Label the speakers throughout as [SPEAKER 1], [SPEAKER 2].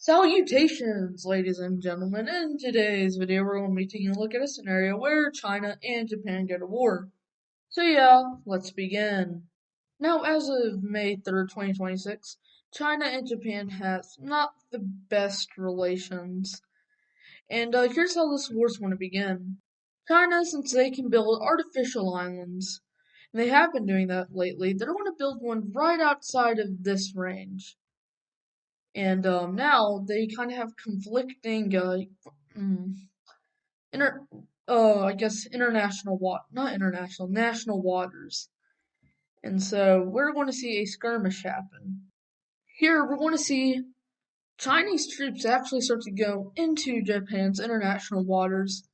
[SPEAKER 1] Salutations, ladies and gentlemen. In today's video, we're going to be taking a look at a scenario where China and Japan go to war. So yeah, let's begin. Now, as of May 3rd, 2026, China and Japan has not the best relations. And here's how this war's going to begin. China, since they can build artificial islands, and they have been doing that lately, they're going to build one right outside of this range. And now they kind of have conflicting, mm, inter, I guess not international, national waters. And so we're going to see a skirmish happen. Here we're going to see Chinese troops actually start to go into Japan's international waters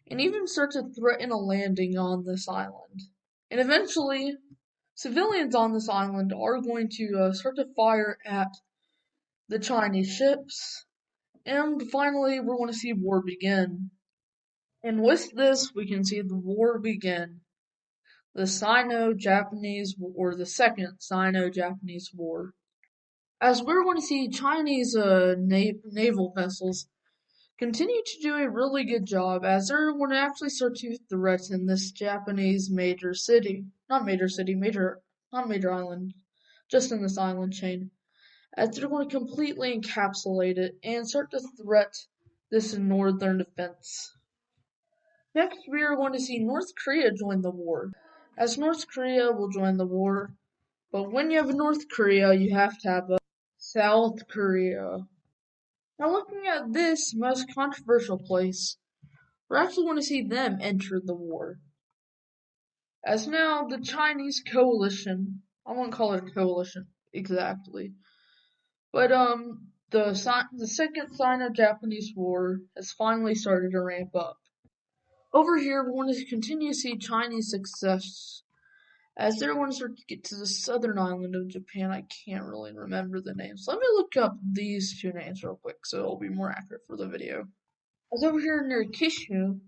[SPEAKER 1] and even start to threaten a landing on this island. And eventually, civilians on this island are going to start to fire at the Chinese ships. And finally, we're going to see war begin. And with this, we can see the war begin. The Sino-Japanese, or the Second Sino-Japanese War. As we're going to see Chinese naval vessels continue to do a really good job as they're going to actually start to threaten this Japanese not major island, just in this island chain, as they're going to completely encapsulate it and start to threat this northern defense. Next, we are going to see North Korea join the war, as North Korea will join the war, but when you have North Korea, you have to have a South Korea. Now, looking at this most controversial place, we're actually going to see them enter the war. As now the Chinese coalition, I won't call it a coalition exactly, but the Second Sino-Japanese War has finally started to ramp up. Over here, we want to continue to see Chinese success as they're going to start to get to the southern island of Japan. I can't really remember the names. Let me look up these two names real quick so it'll be more accurate for the video. As over here near Kishnu,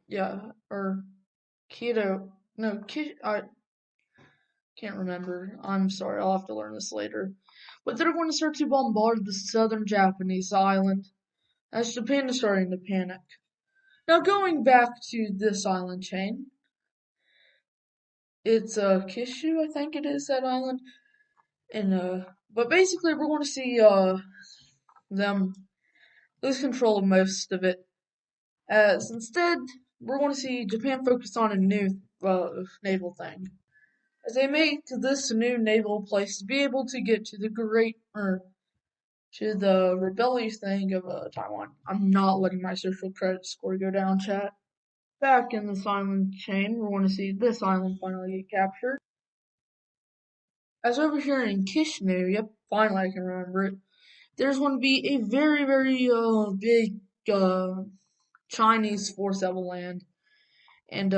[SPEAKER 1] yeah, or Kido, no, I can't remember. I'm sorry, I'll have to learn this later. But they're going to start to bombard the southern Japanese island as Japan is starting to panic. Now going back to this island chain, it's Kishu, I think it is that island, and but basically we're going to see them lose control of most of it. As instead we're going to see Japan focus on a new naval thing, as they make this new naval place to be able to get to the to the rebellious thing of Taiwan. I'm not letting my social credit score go down, chat. Back in this island chain, we're going to see this island finally get captured. As over here in Kishnu, yep, finally I can remember it. There's going to be a very, very big Chinese force that will land, and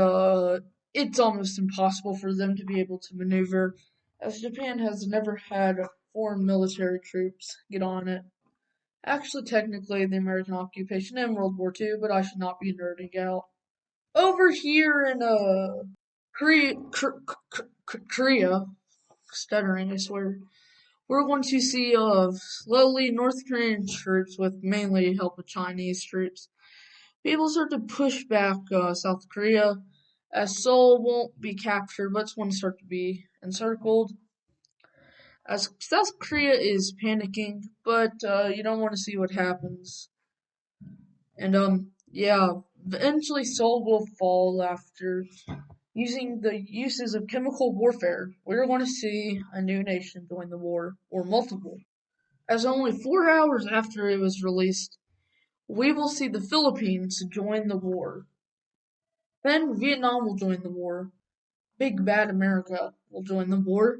[SPEAKER 1] it's almost impossible for them to be able to maneuver, as Japan has never had foreign military troops get on it. Actually, technically, the American occupation in World War II, but I should not be nerding out. Over here in Korea, stuttering, I swear. We're going to see slowly North Korean troops, with mainly help of Chinese troops, be able to start to push back South Korea, as Seoul won't be captured, but it's going to start to be encircled. As South Korea is panicking, but you don't want to see what happens. And yeah, eventually Seoul will fall after using the uses of chemical warfare. We're going to see a new nation join the war, or multiple. As only 4 hours after it was released, we will see the Philippines join the war. Then Vietnam will join the war. Big Bad America will join the war,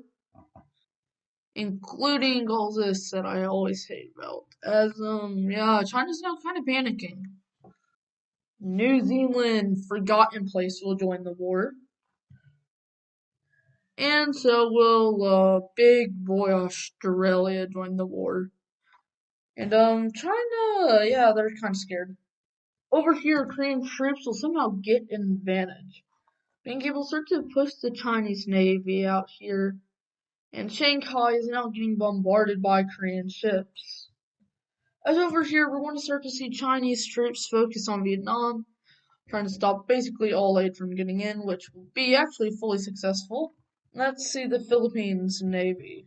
[SPEAKER 1] including all this that I always hate about. As yeah, China's now kind of panicking. New Zealand, forgotten place, will join the war. And so will big boy Australia join the war. And China, yeah, they're kind of scared. Over here, Korean troops will somehow get an advantage, being able to start to push the Chinese Navy out here. And Shanghai is now getting bombarded by Korean ships. As over here, we're going to start to see Chinese troops focus on Vietnam, trying to stop basically all aid from getting in, which will be actually fully successful. Let's see the Philippines Navy.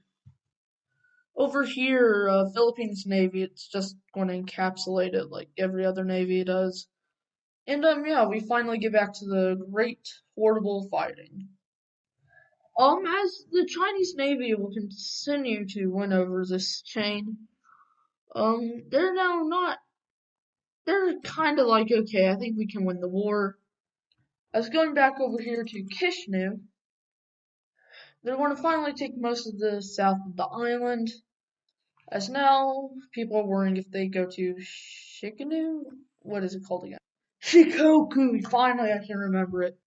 [SPEAKER 1] Over here, Philippines Navy, it's just going to encapsulate it like every other Navy does. And yeah, we finally get back to the great horrible fighting. As the Chinese Navy will continue to win over this chain, they're now not, they're kind of like, okay, I think we can win the war. As going back over here to Kishinev, they're going to finally take most of the south of the island. As now, people are worrying if they go to Shikinu? What is it called again? Shikoku! Finally, I can remember it.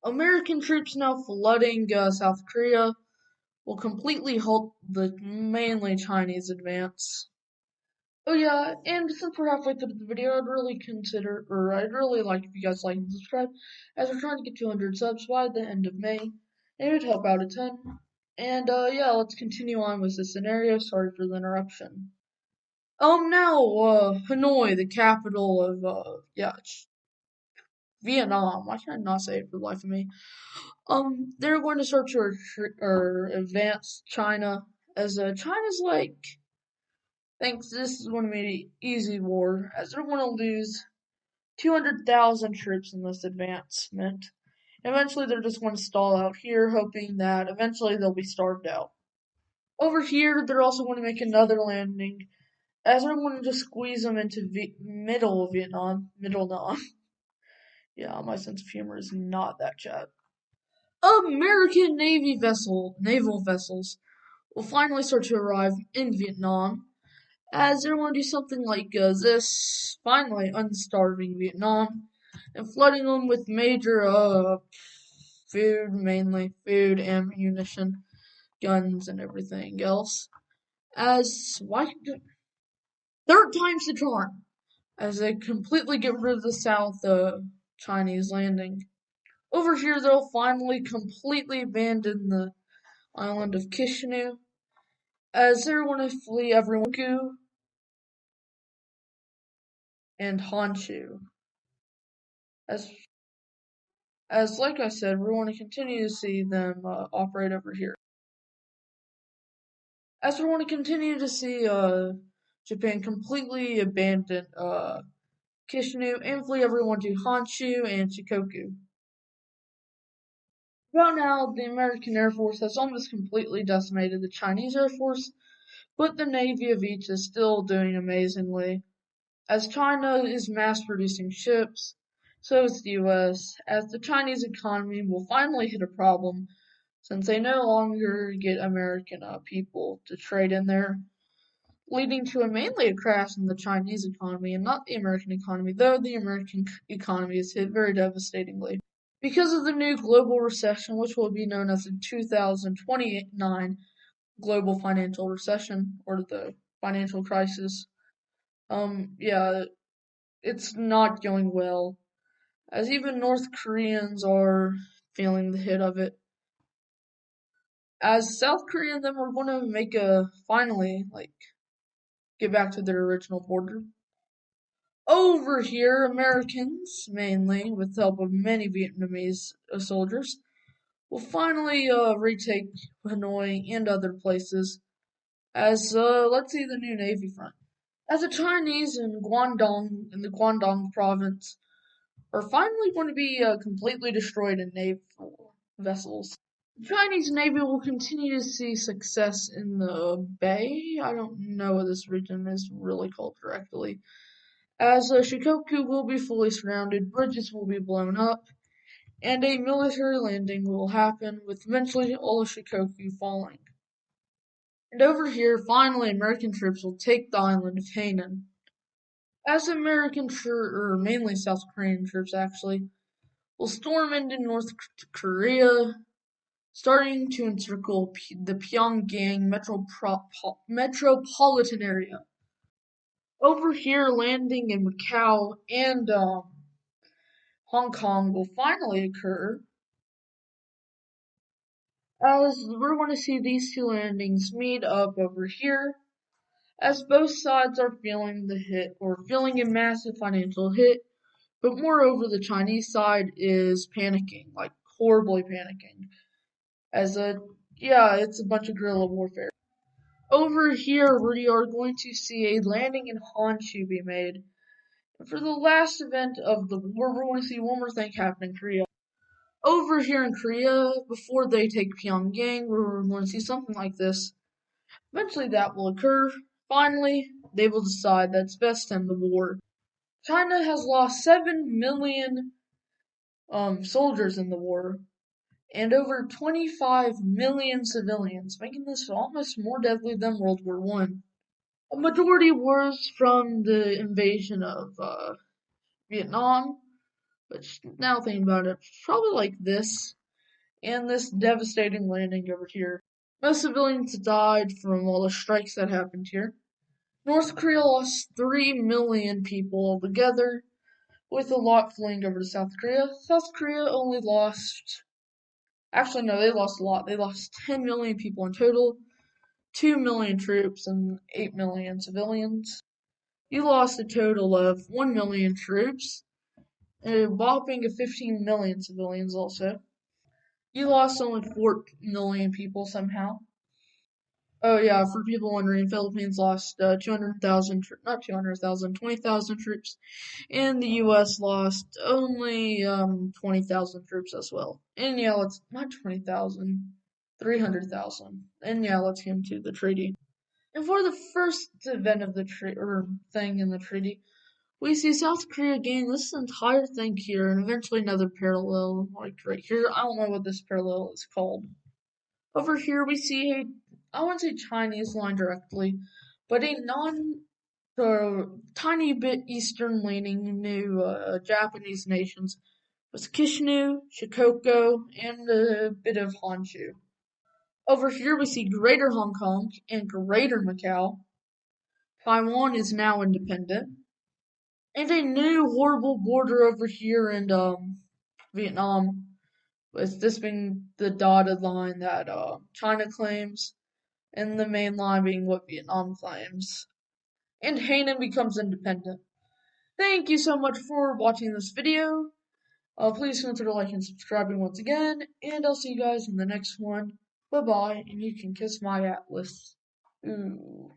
[SPEAKER 1] American troops now flooding South Korea will completely halt the mainly Chinese advance. Oh yeah, and since we're halfway through the video, I'd really like if you guys like and subscribe, as we're trying to get 200 subs by the end of May, and it would help out a ton. And yeah, let's continue on with the scenario. Sorry for the interruption. Now, Hanoi, the capital of, yeah, Vietnam. Why can I not say it for the life of me? They're going to start to or advance China, as, China's like, thinks this is going to be an easy war, as they're going to lose 200,000 troops in this advancement. Eventually, they're just going to stall out here, hoping that eventually they'll be starved out. Over here, they're also going to make another landing, as they're going to just squeeze them into middle of Vietnam. Middle Nam. Yeah, my sense of humor is not that chat. American naval vessels will finally start to arrive in Vietnam, as they're going to do something like this, finally unstarving Vietnam, and flooding them with major food, mainly food, ammunition, guns, and everything else. As why third time's the charm, as they completely get rid of the South Chinese landing. Over here, they'll finally completely abandon the island of Kishinev, as they're going to flee everyone and Honshu. As as like I said, we want to continue to see them operate over here. As we want to continue to see Japan completely abandon Kishinev and flee everyone to Honshu and Shikoku. About now, the American Air Force has almost completely decimated the Chinese Air Force, but the Navy of each is still doing amazingly. As China is mass producing ships, so is the US, as the Chinese economy will finally hit a problem since they no longer get American people to trade in there, leading to mainly a crash in the Chinese economy and not the American economy, though the American economy is hit very devastatingly. Because of the new global recession, which will be known as the 2029 global financial recession, or the financial crisis, yeah, it's not going well, as even North Koreans are feeling the hit of it. As South Korea and them are going to make a finally get back to their original border. Over here, Americans, mainly with the help of many Vietnamese soldiers, will finally retake Hanoi and other places. As let's see the new Navy front. As the Chinese in the Guangdong province are finally going to be completely destroyed in naval vessels. The Chinese Navy will continue to see success in the Bay. I don't know what this region is really called correctly. As Shikoku will be fully surrounded, bridges will be blown up, and a military landing will happen, with eventually all of Shikoku falling. And over here, finally, American troops will take the island of Hainan. As American or mainly South Korean troops actually, will storm into North Korea, starting to encircle the Pyongyang metropolitan area. Over here, landing in Macau and Hong Kong will finally occur, as we're going to see these two landings meet up over here, as both sides are feeling the hit or feeling a massive financial hit. But moreover, the Chinese side is panicking, like horribly panicking, as it's a bunch of guerrilla warfare. Over here, we are going to see a landing in Honshu be made. And for the last event of the war, we're going to see one more thing happen in Korea. Over here in Korea, before they take Pyongyang, we're going to see something like this. Eventually that will occur. Finally, they will decide that it's best to end the war. China has lost 7 million soldiers in the war and over 25 million civilians, making this almost more deadly than World War One. A majority was from the invasion of Vietnam, but now thinking about it, probably like this and this devastating landing over here. Most civilians died from all the strikes that happened here. North Korea lost 3 million people altogether, with a lot fleeing over to South Korea. South Korea only lost, actually, no, they lost a lot. They lost 10 million people in total, 2 million troops, and 8 million civilians. You lost a total of 1 million troops, a whopping of 15 million civilians also. You lost only 4 million people somehow. Oh yeah, for people wondering, Philippines lost 200,000, not 200,000, 20,000 troops, and the U.S. lost only 20,000 troops as well. And yeah, let's not 20,000, 300,000. And yeah, let's get into the treaty. And for the first event of the treaty or thing in the treaty, we see South Korea gain this entire thing here, and eventually another parallel, like right here. I don't know what this parallel is called. Over here we see I wouldn't say Chinese line directly, but a tiny bit eastern leaning new Japanese nations was Kishinev, Shikoku, and a bit of Honshu. Over here we see Greater Hong Kong and Greater Macau. Taiwan is now independent. And a new horrible border over here in Vietnam, with this being the dotted line that China claims, and the main line being what Vietnam claims. And Hainan becomes independent. Thank you so much for watching this video. Please consider liking and subscribing once again, and I'll see you guys in the next one. Bye bye, and you can kiss my atlas. Ooh.